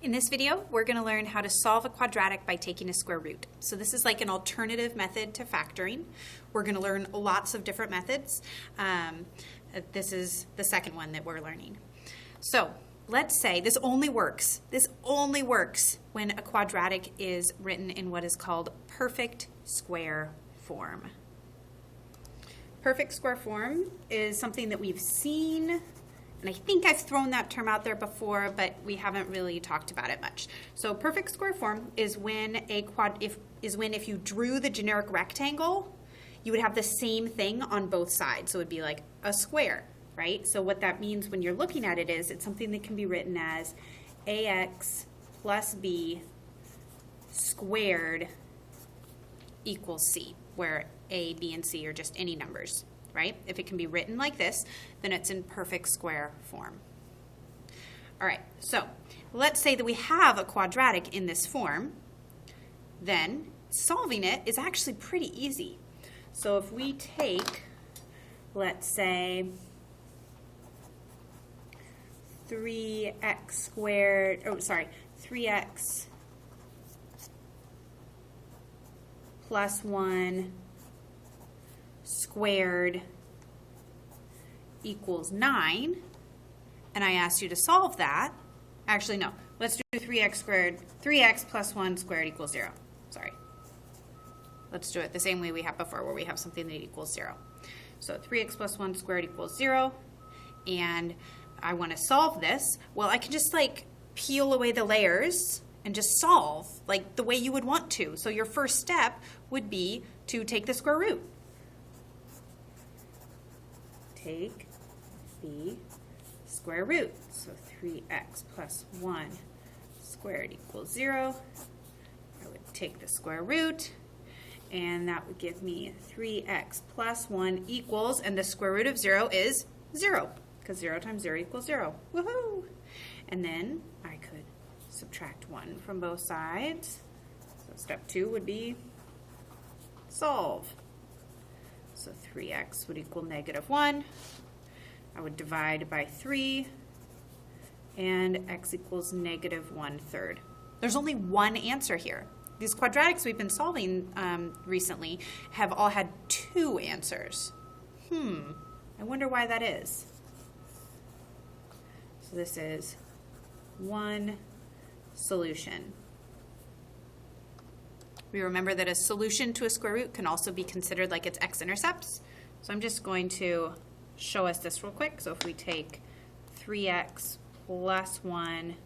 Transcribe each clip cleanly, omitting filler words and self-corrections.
In this video, we're going to learn how to solve a quadratic by taking a square root. So this is like an alternative method to factoring. We're going to learn lots of different methods. This is the second one that we're learning. So let's say this only works when a quadratic is written in what is called perfect square form. Perfect square form is something that we've seen, and I think I've thrown that term out there before, but we haven't really talked about it much. So perfect square form is when if you drew the generic rectangle, you would have the same thing on both sides. So it would be like a square, right? So what that means when you're looking at it is it's something that can be written as ax plus b squared equals c, where a, b, and c are just any numbers, right? If it can be written like this, then it's in perfect square form. All right, so let's say that we have a quadratic in this form, then solving it is actually pretty easy. So if we take, let's say, 3x plus 1 squared equals 9, and I asked you to solve that. Actually, no. Let's do 3x plus 1 squared equals 0. Sorry. Let's do it the same way we had before, where we have something that equals 0. So 3x plus 1 squared equals 0, and I want to solve this. Well, I can just peel away the layers and just solve like the way you would want to. So your first step would be to take the square root. Take the square root. So 3x plus 1 squared equals 0. I would take the square root, and that would give me 3x plus 1 equals, and the square root of 0 is 0, because 0 times 0 equals 0. Woohoo! And then I could subtract 1 from both sides. So step 2 would be solve. So 3x would equal -1. I would divide by 3, and x equals -1/3. There's only one answer here. These quadratics we've been solving recently have all had 2 answers. I wonder why that is. So this is one solution. We remember that a solution to a square root can also be considered like its x-intercepts. So I'm just going to show us this real quick. So if we take 3x plus 1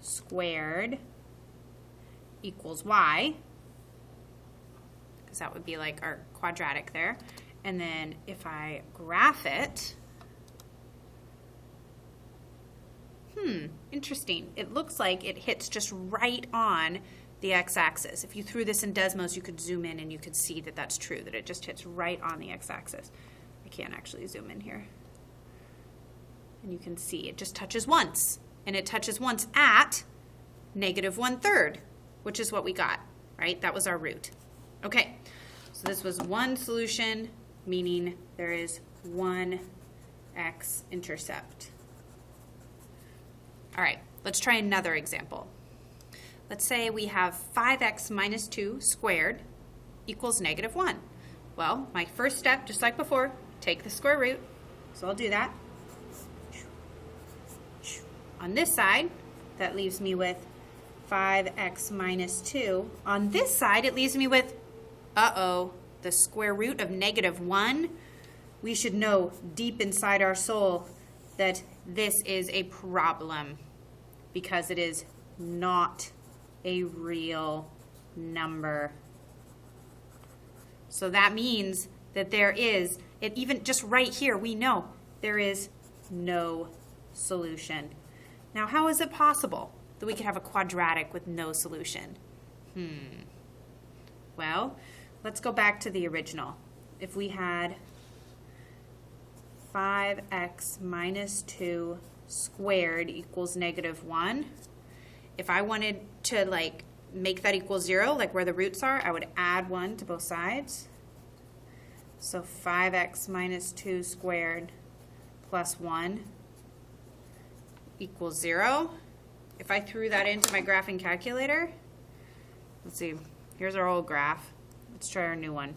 squared equals y, because that would be like our quadratic there. And then if I graph it, interesting. It looks like it hits just right on the x-axis. If you threw this in Desmos, you could zoom in and you could see that that's true, that it just hits right on the x-axis. I can't actually zoom in here. And you can see it just touches once. And it touches once at -1/3, which is what we got, right? That was our root. Okay, so this was one solution, meaning there is one x-intercept. All right, let's try another example. Let's say we have 5x minus 2 squared equals -1. Well, my first step, just like before, take the square root. So I'll do that. On this side, that leaves me with 5x minus 2. On this side, it leaves me with, the square root of -1. We should know deep inside our soul that this is a problem because it is not a real number. So that means that there is, even just right here, we know there is no solution. Now, how is it possible that we could have a quadratic with no solution? Well, let's go back to the original. If we had 5x minus 2 squared equals -1, if I wanted to make that equal 0, like where the roots are, I would add 1 to both sides. So 5x minus 2 squared plus 1 equals 0. if I threw that into my graphing calculator, let's see, here's our old graph. Let's try our new one.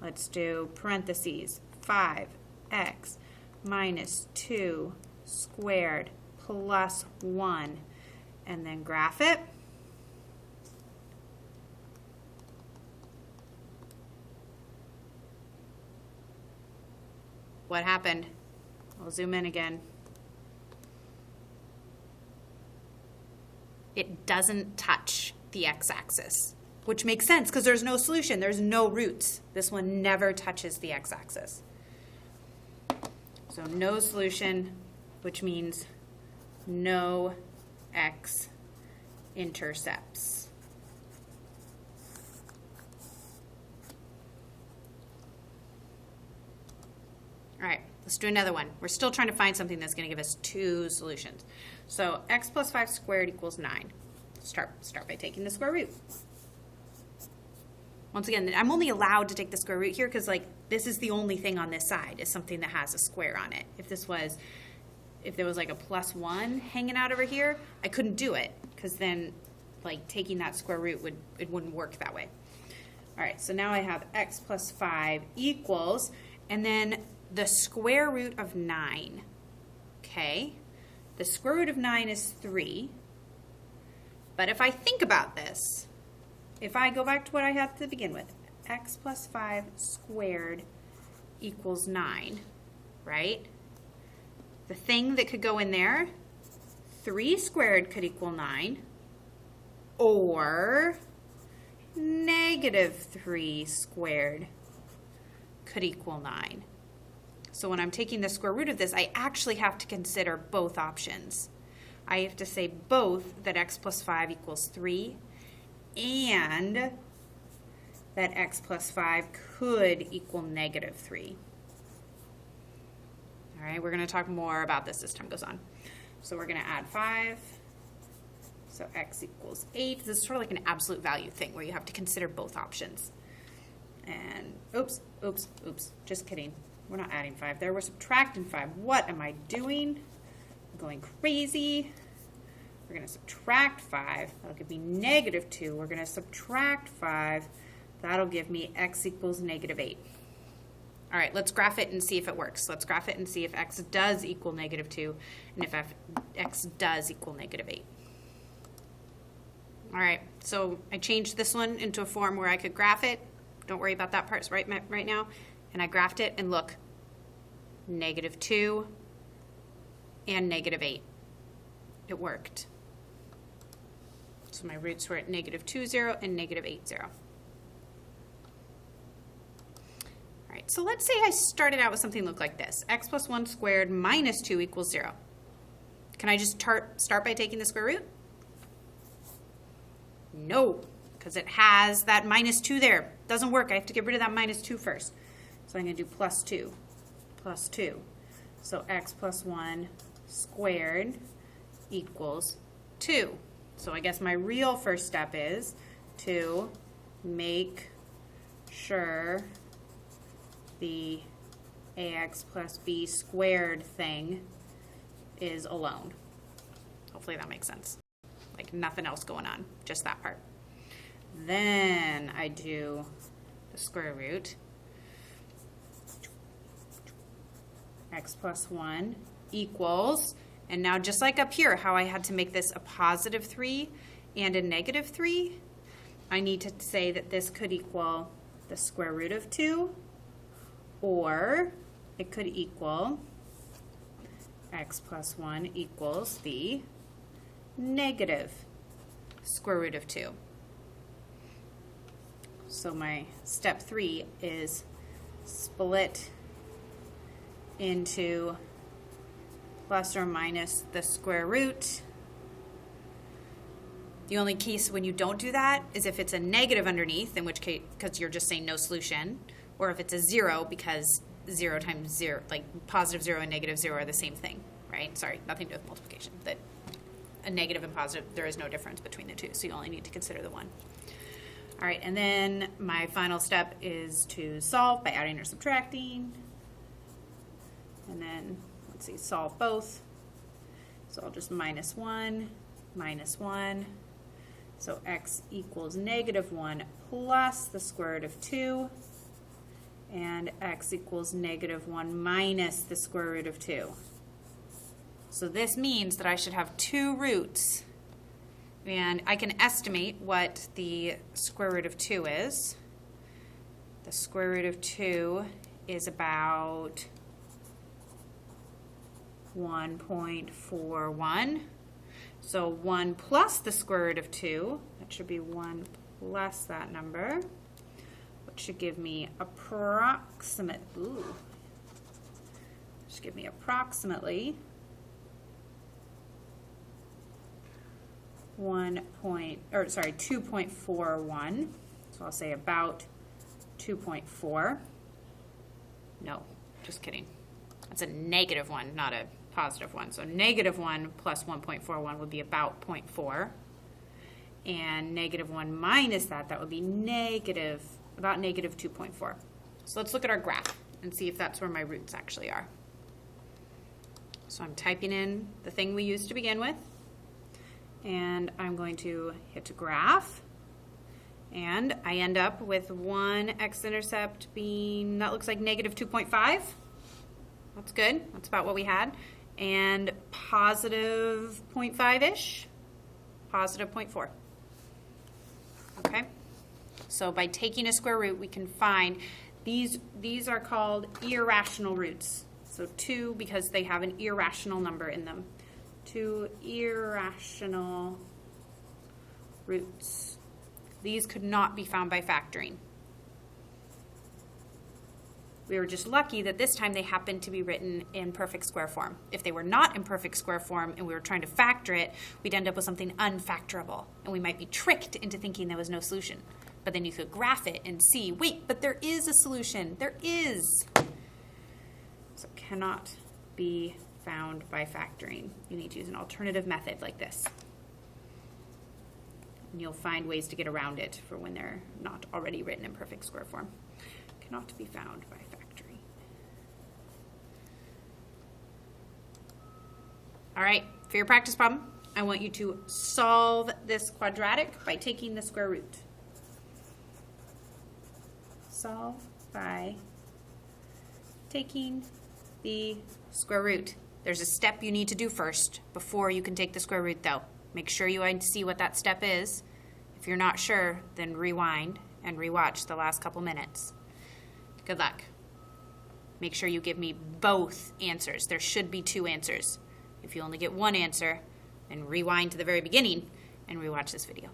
Let's do parentheses 5x minus 2 squared plus 1, and then graph it. What happened? I'll zoom in again. It doesn't touch the x-axis, which makes sense because there's no solution. There's no roots. This one never touches the x-axis. So no solution, which means no x-intercepts. All right, let's do another one. We're still trying to find something that's going to give us two solutions. So x plus 5 squared equals 9. Start by taking the square root. Once again, I'm only allowed to take the square root here because like this is the only thing on this side is something that has a square on it. If there was like a plus 1 hanging out over here, I couldn't do it because then like taking that square root wouldn't work that way. All right, so now I have x plus 5 equals, and then the square root of 9. Okay, the square root of 9 is 3. But if I think about this, if I go back to what I had to begin with, x plus 5 squared equals 9, right? The thing that could go in there, 3 squared could equal 9, or negative 3 squared could equal 9. So when I'm taking the square root of this, I actually have to consider both options. I have to say both that x plus 5 equals 3 and that x plus 5 could equal negative 3. All right, we're going to talk more about this as time goes on. So we're going to add 5. So x equals 8. This is sort of like an absolute value thing where you have to consider both options. And oops, just kidding. We're not adding 5 there. We're subtracting 5. What am I doing? I'm going crazy. We're going to subtract 5. That'll give me negative 2. We're going to subtract 5. That'll give me x equals negative 8. All right, let's graph it and see if it works. Let's graph it and see if x does equal negative 2 and if x does equal negative 8. All right, so I changed this one into a form where I could graph it. Don't worry about that part right now. And I graphed it, and look, negative 2 and negative 8. It worked. So my roots were at negative 2, 0 and negative 8, 0. All right, so let's say I started out with something that looked like this. X plus 1 squared minus 2 equals 0. Can I just start by taking the square root? No, because it has that minus 2 there. Doesn't work. I have to get rid of that minus 2 first. So I'm going to do plus 2. So x plus 1 squared equals 2. So I guess my real first step is to make sure the ax plus b squared thing is alone. Hopefully that makes sense. Like nothing else going on, just that part. Then I do the square root. X plus 1 equals, and now just like up here, how I had to make this a positive 3 and a negative 3, I need to say that this could equal the square root of 2, or it could equal x plus 1 equals the negative square root of 2. So my step 3 is split into plus or minus the square root. The only case when you don't do that is if it's a negative underneath, in which case, because you're just saying no solution, or if it's a 0, because 0 times 0, like positive 0 and negative 0 are the same thing, right? Sorry, nothing to do with multiplication. That a negative and positive, there is no difference between the two, so you only need to consider the one. All right, and then my final step is to solve by adding or subtracting. And then, let's see, solve both. So I'll just minus 1 minus 1. So x equals -1 plus the square root of 2. And x equals -1 minus the square root of 2. So this means that I should have 2 roots. And I can estimate what the square root of 2 is. The square root of 2 is about 1.41. So 1 plus the square root of 2, that should be 1 plus that number, which should give me approximately 2.41. So I'll say about 2.4. No, just kidding. That's a -1, not a +1. So -1 plus 1.41 would be about 0.4. And -1 minus that would be about -2.4. So let's look at our graph and see if that's where my roots actually are. So I'm typing in the thing we used to begin with. And I'm going to hit graph. And I end up with one x-intercept being, that looks like -2.5. That's good. That's about what we had. And positive 0.5-ish. Positive 0.4. Okay? So by taking a square root, we can find, these are called irrational roots. So 2 because they have an irrational number in them. 2 irrational roots. These could not be found by factoring. We were just lucky that this time they happened to be written in perfect square form. If they were not in perfect square form and we were trying to factor it, we'd end up with something unfactorable. And we might be tricked into thinking there was no solution. But then you could graph it and see, wait, but there is a solution. There is. So it cannot be found by factoring. You need to use an alternative method like this. And you'll find ways to get around it for when they're not already written in perfect square form. Cannot be found by factoring. All right, for your practice problem, I want you to solve this quadratic by taking the square root. Solve by taking the square root. There's a step you need to do first before you can take the square root though. Make sure you see what that step is. If you're not sure, then rewind and rewatch the last couple minutes. Good luck. Make sure you give me both answers. There should be 2 answers. If you only get one answer, then rewind to the very beginning and rewatch this video.